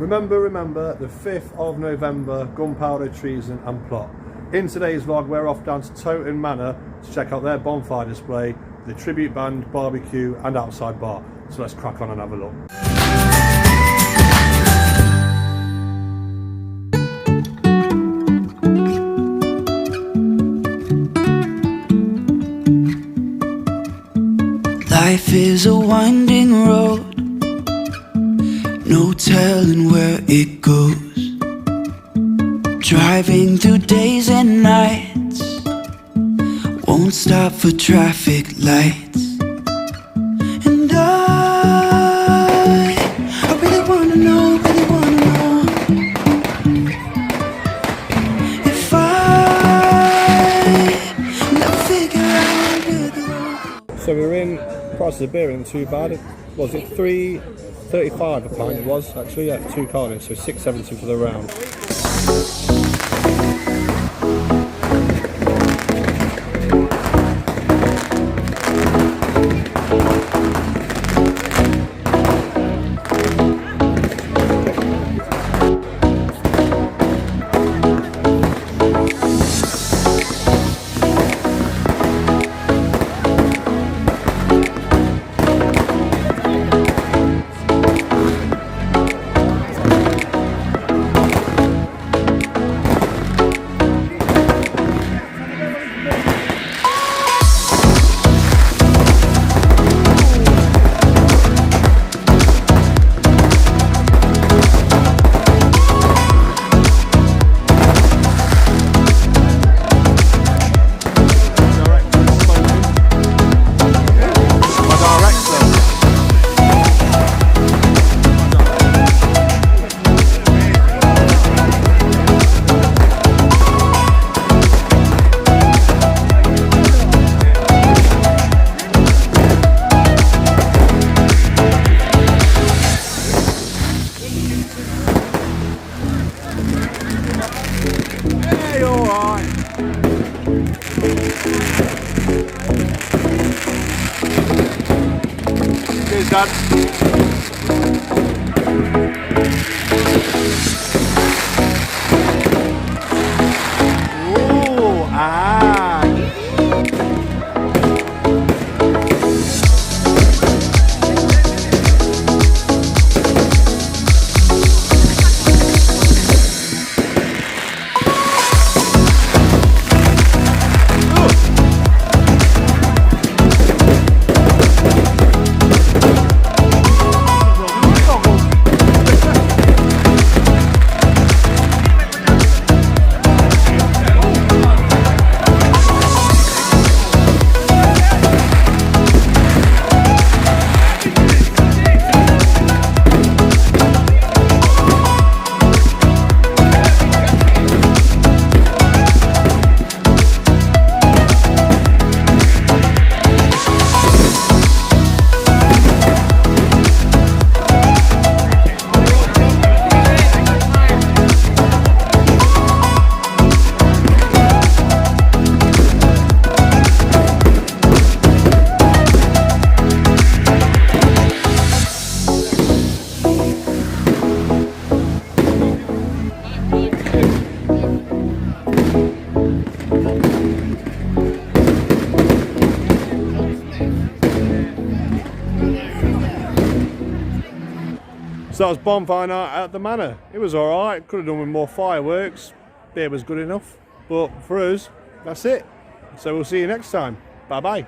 Remember, the 5th of November, gunpowder, treason and plot. In today's vlog, we're off down to Toton Manor to check out their bonfire display, the tribute band, barbecue and outside bar. So let's crack on and have a look. Life is a winding road, no telling where it goes. Driving through days and nights, won't stop for traffic lights. And I really wanna know if I never figure out where the road. So we're in, price of the beer isn't too bad. Was it $3.35 a pint? It was actually, yeah, for 2 cartons, so $6.70 for the round. Cheers, Dad. Ooh, ah. So that was bonfire night at the manor. It was alright, could have done with more fireworks. Beer was good enough, but for us, that's it. So we'll see you next time. Bye bye.